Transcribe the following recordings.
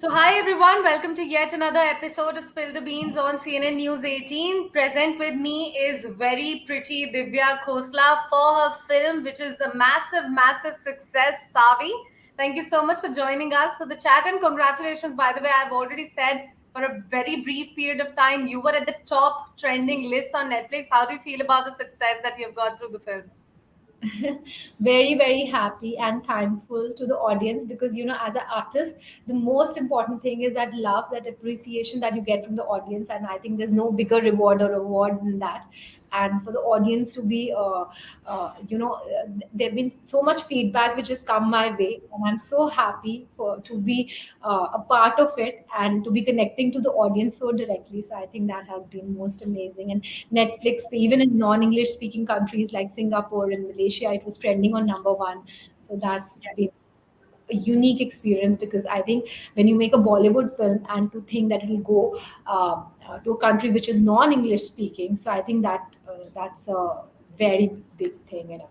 So, hi everyone, welcome to yet another episode of Spill the Beans on CNN News 18. Present with me is very pretty Divya Khosla for her film, which is the massive success, Savi. Thank you so much for joining us for the chat and congratulations. By the way, I've already said for a very brief period of time, you were at the top trending list on Netflix. How do you feel about the success that you've got through the film? Very happy and thankful to the audience because as an artist the most important thing is that love, that appreciation that you get from the audience, and I think there's no bigger reward or award than that. And for the audience to be there've been so much feedback which has come my way, and I'm so happy for to be a part of it and to be connecting to the audience so directly. So I think that has been most amazing. And Netflix, even in non-English speaking countries like Singapore and Malaysia, it was trending on number one. So that's been a unique experience because I think when you make a Bollywood film and to think that it'll go to a country which is non-English speaking, so I think that's a very big thing and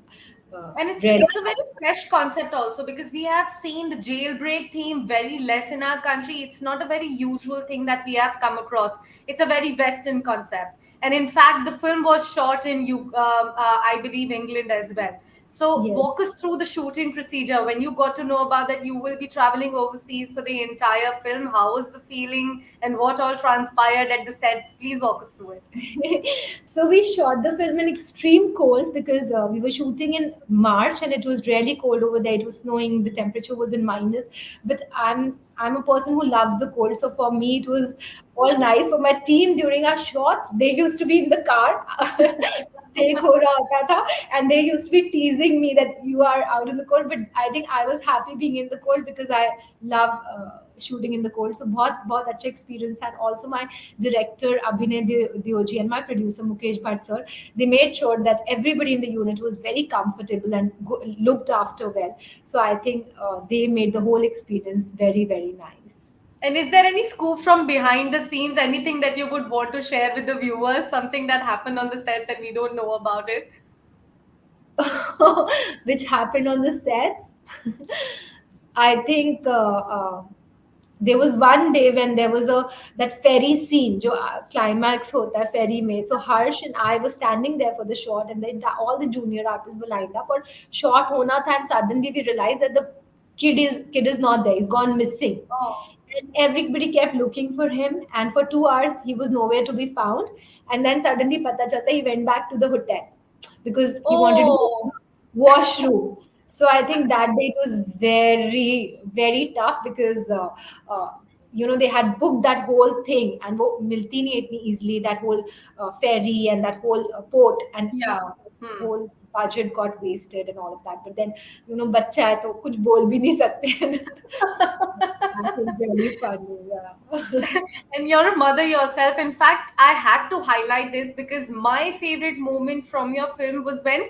And it's really. it's a very fresh concept also because we have seen the jailbreak theme very less in our country. It's not a very usual thing that we have come across. It's a very Western concept, and in fact, the film was shot in I believe England as well. So walk Yes. us through the shooting procedure when you got to know about that you will be traveling overseas for the entire film. How was the feeling and what all transpired at the sets? Please walk us through it. So we shot the film in extreme cold because we were shooting in March and it was really cold over there. It was snowing. The temperature was in minus. But I'm a person who loves the cold. So for me, it was all nice. For my team during our shots, they used to be in the car. Take हो रहा होता था, and they used to be teasing me that you are out in the cold, but I think I was happy being in the cold because I love shooting in the cold. So बहुत अच्छा experience. And also my director Abhinay Dioji and my producer Mukesh Bhatt sir, they made sure that everybody in the unit was very comfortable and looked after well. So I think they made the whole experience very nice. And is there any scoop from behind the scenes, anything that you would want to share with the viewers, something that happened on the sets and we don't know about it? Which happened on the sets. I think there was one day when there was a that ferry scene, जो climax होता है ferry में. So Harsh and I were standing there for the shot, and then all the junior artists were lined up. और shot होना था, and suddenly we realized that the kid is not there. He's gone missing. Oh, And everybody kept looking for him, and for 2 hours he was nowhere to be found. And then suddenly pata chalta he went back to the hotel because he wanted to go to oh, the washroom. So I think that day it was very tough because uh, they had booked that whole thing, and वो मिलती नहीं इतनी easily, that whole ferry and that whole port, and yeah. Hmm. whole budget got wasted and all of that. But then बच्चा है तो कुछ बोल भी नहीं सकते हैं. That was really funny. Yeah. And you're a mother yourself. In fact, I had to highlight this because my favorite moment from your film was when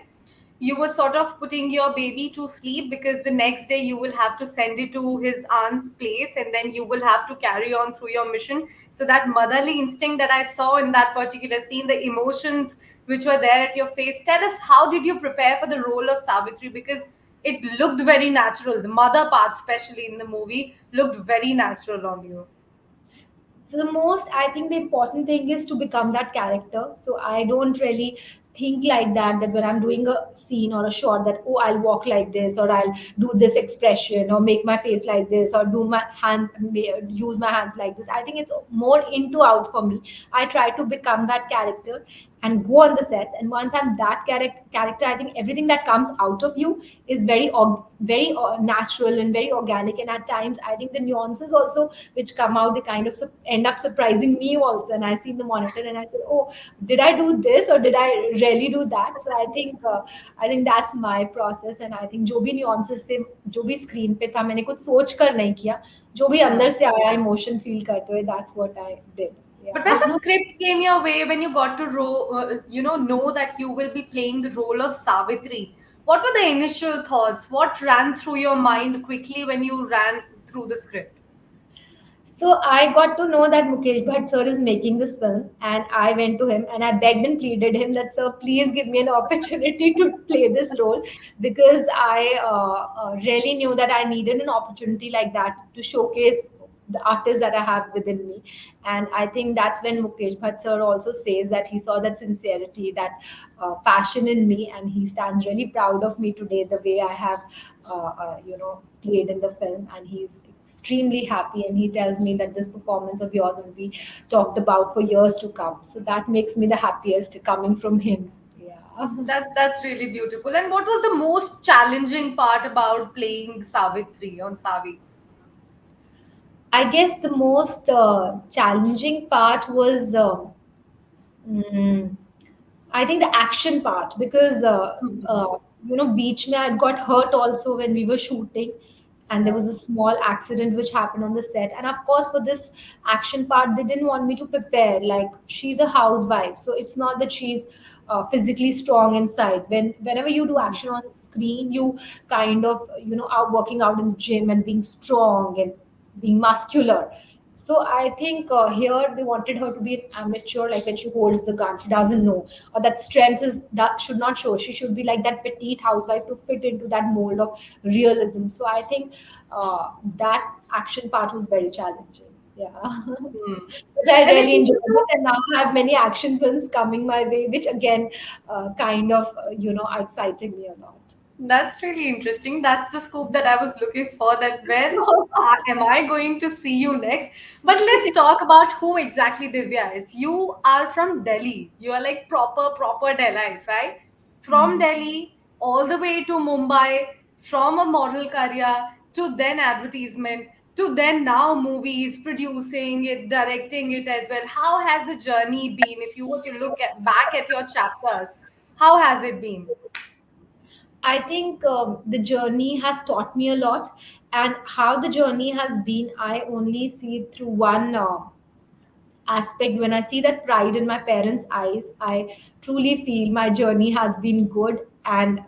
you were sort of putting your baby to sleep because the next day you will have to send it to his aunt's place and then you will have to carry on through your mission. So that motherly instinct that I saw in that particular scene, the emotions which were there at your face, tell us, how did you prepare for the role of Savitri? Because it looked very natural. The mother part, especially in the movie, looked very natural on you. So the most, I think the important thing is to become that character. So I don't really think like that when I'm doing a scene or a shot, that oh, I'll walk like this, or I'll do this expression, or make my face like this, or do my hand use my hands like this. I think it's more into out for me. I try to become that character and go on the sets, and once I'm that character, I think everything that comes out of you is very natural and very organic. And at times I think the nuances also which come out, they kind of end up surprising me also, and I see in the monitor and I say, oh, did I do this or did I really do that? So I think that's my process. And I think जो भी nuances थे, जो भी screen पे था, मैंने कुछ सोच कर नहीं किया, जो भी Hmm. अंदर से आया emotion feel करते हुए, that's what I did. But when the Yeah. script came your way, when you got to know that you will be playing the role of Savitri, what were the initial thoughts? What ran through your mind quickly when you ran through the script? So I got to know that Mukesh Bhatt sir is making this film, and I went to him and I begged and pleaded him that, sir, please give me an opportunity to play this role, because I really knew that I needed an opportunity like that to showcase the artist that I have within me. And I think that's when Mukesh Bhatt sir also says that he saw that sincerity, that passion in me, and he stands really proud of me today, the way I have, played in the film. And he's extremely happy, and he tells me that this performance of yours will be talked about for years to come. So that makes me the happiest coming from him. Yeah. That's really beautiful. And what was the most challenging part about playing Savitri on Savi? I guess the most challenging part was, mm, I think, the action part, because Beach Mein I got hurt also when we were shooting, and there Yeah. was a small accident which happened on the set. And of course, for this action part, they didn't want me to prepare. Like, she's a housewife, so it's not that she's physically strong inside. Whenever you do action on screen, you kind of are working out in the gym and being strong and being muscular. So I think here they wanted her to be an amateur, like when she holds the gun, she doesn't know, or that strength is that should not show. She should be like that petite housewife to fit into that mold of realism. So I think that action part was very challenging. Yeah, Hmm. but I And if really you enjoyed could it, do and now I have many action films coming my way, which again kind of are exciting me a lot. That's really interesting. That's the scoop that I was looking for. That when am I going to see you next? But let's talk about who exactly Divya is. You are from Delhi. You are like proper Delhi, right? From Delhi all the way to Mumbai, from a model career to then advertisement to then now movies, producing it, directing it as well. How has the journey been? If you were to look at back at your chapters, how has it been? I think the journey has taught me a lot, and how the journey has been, I only see it through one aspect. When I see that pride in my parents' eyes, I truly feel my journey has been good. And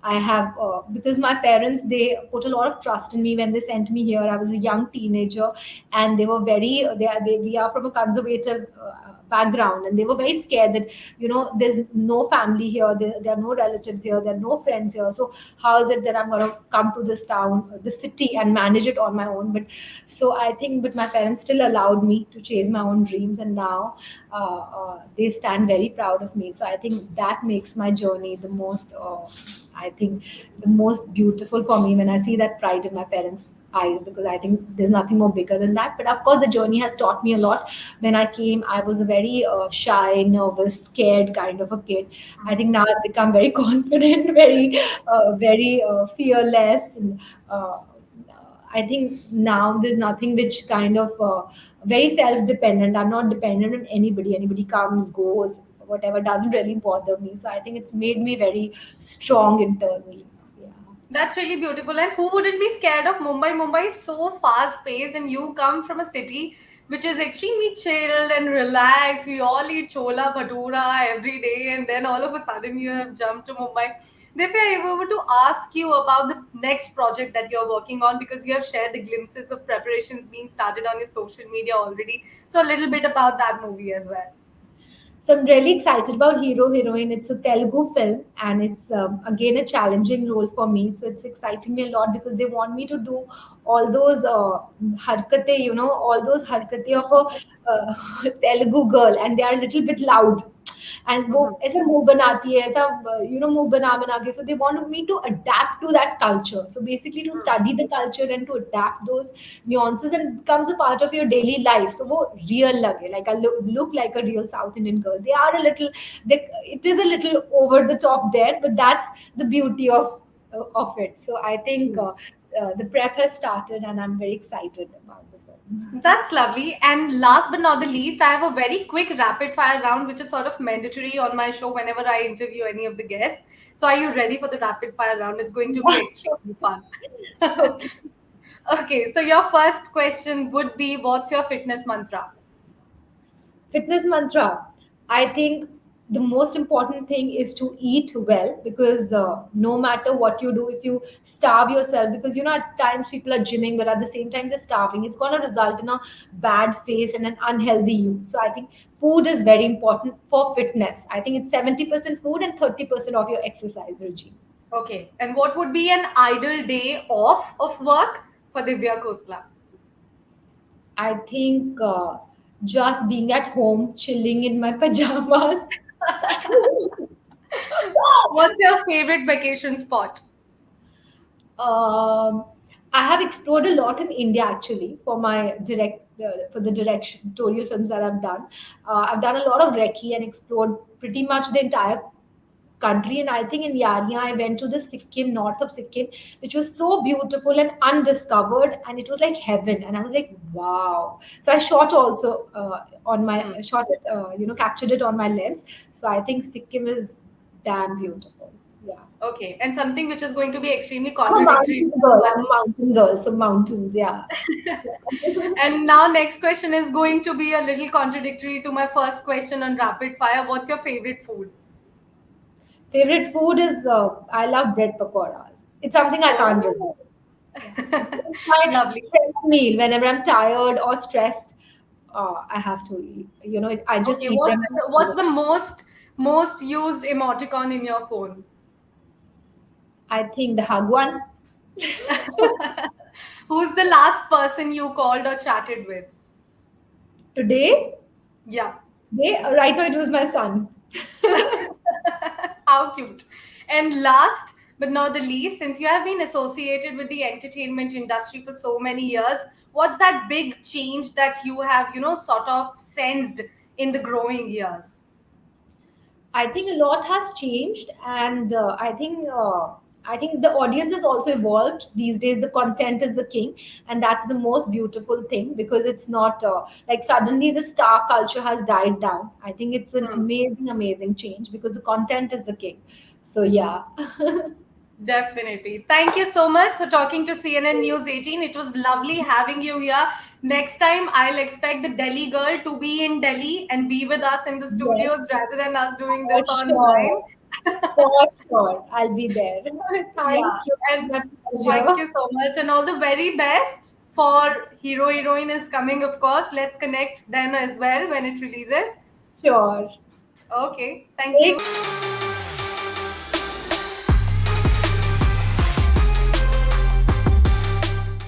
I have, because my parents, they put a lot of trust in me when they sent me here. I was a young teenager, and they were very, we are from a conservative background, and they were very scared that there's no family here, there are no relatives here, there are no friends here. So how is it that I'm going to come to this town, this city, and manage it on my own? But so I think, but my parents still allowed me to chase my own dreams, and now they stand very proud of me. So I think that makes my journey the most, I think, the most beautiful for me, when I see that pride in my parents' eyes, because I think there's nothing more bigger than that. But of course, the journey has taught me a lot. When I came, I was a very shy, nervous, scared kind of a kid. I think now I've become very confident, very fearless, and I think now there's nothing which kind of very self-dependent. I'm not dependent on anybody. Anybody comes, goes, whatever, doesn't really bother me. So I think it's made me very strong internally. Yeah. That's really beautiful. And who wouldn't be scared of Mumbai? Mumbai is so fast paced, and you come from a city which is extremely chilled and relaxed. We all eat chola bhatura every day, and then all of a sudden you have jumped to Mumbai. Therefore, I were to ask you about the next project that you're working on, because you have shared the glimpses of preparations being started on your social media already. So, a little bit about that movie as well. So I'm really excited about Hero Heroine. It's a Telugu film, and it's again a challenging role for me. So it's exciting me a lot, because they want me to do all those harkate, all those harkate of a Telugu girl, and they are a little bit loud. And वो Mhm. ऐसा मुंह बनाती है, ऐसा मुंह बना के, so they wanted me to adapt to that culture. So basically, to study the culture and to adapt those nuances, and it becomes a part of your daily life. So वो real लगे, like I look like a real South Indian girl. They are a little, it is a little over the top there, but that's the beauty of it. So I think the prep has started, and I'm very excited about the film. That's lovely. And last but not the least, I have a very quick rapid fire round, which is sort of mandatory on my show whenever I interview any of the guests. So, are you ready for the rapid fire round? It's going to be extremely fun. Okay. Okay, so your first question would be, what's your fitness mantra? Fitness mantra, I think the most important thing is to eat well, because no matter what you do, if you starve yourself, because at times people are gymming, but at the same time they're starving, it's going to result in a bad face and an unhealthy you. So I think food is very important for fitness. I think it's 70% food and 30% of your exercise regime. Okay, and what would be an ideal day off of work for Divya Khosla? I think just being at home, chilling in my pajamas. What's your favorite vacation spot? Um, I have explored a lot in India actually for the directorial films that I've done. I've done a lot of recce and explored pretty much the entire country. And I think in Yarnia I went to the Sikkim, north of Sikkim, which was so beautiful and undiscovered, and it was like heaven. And I was like, wow. So I shot also on Hmm. my shot it, captured it on my lens. So I think Sikkim is damn beautiful. Yeah. Okay, and something which is going to be extremely I'm a contradictory mountain to girl. you I'm a mountain girl, so mountains, yeah. as and now next question is going to be a little contradictory to my first question on rapid fire. What's your favorite food? Favorite food is I love bread pakoras. It's something I can't Oh, resist. Yeah. It's my lovely. stress meal. Whenever I'm tired or stressed, I have to eat. I just Okay, eat them. what's the most used emoticon in your phone? I think the hug one Who's the last person you called or chatted with? today. Yeah. Right now it was my son. How cute. And last but not the least, since you have been associated with the entertainment industry for so many years, what's that big change that you have, sort of sensed in the growing years? I think a lot has changed, and I think the audience has also evolved. These days, the content is the king, and that's the most beautiful thing because it's not like suddenly the star culture has died down. I think it's an Hmm. amazing, amazing change because the content is the king. So yeah, Definitely. Thank you so much for talking to CNN News 18. It was lovely having you here. Next time, I'll expect the Delhi girl to be in Delhi and be with us in the yes, studios rather than us doing for this online. sure, for sure, I'll be there. Yeah, Thank you. and That's a thank pleasure. you so much, and all the very best for Hero Heroine is coming, of course. Let's connect then as well when it releases. Sure. Okay, thank Take you.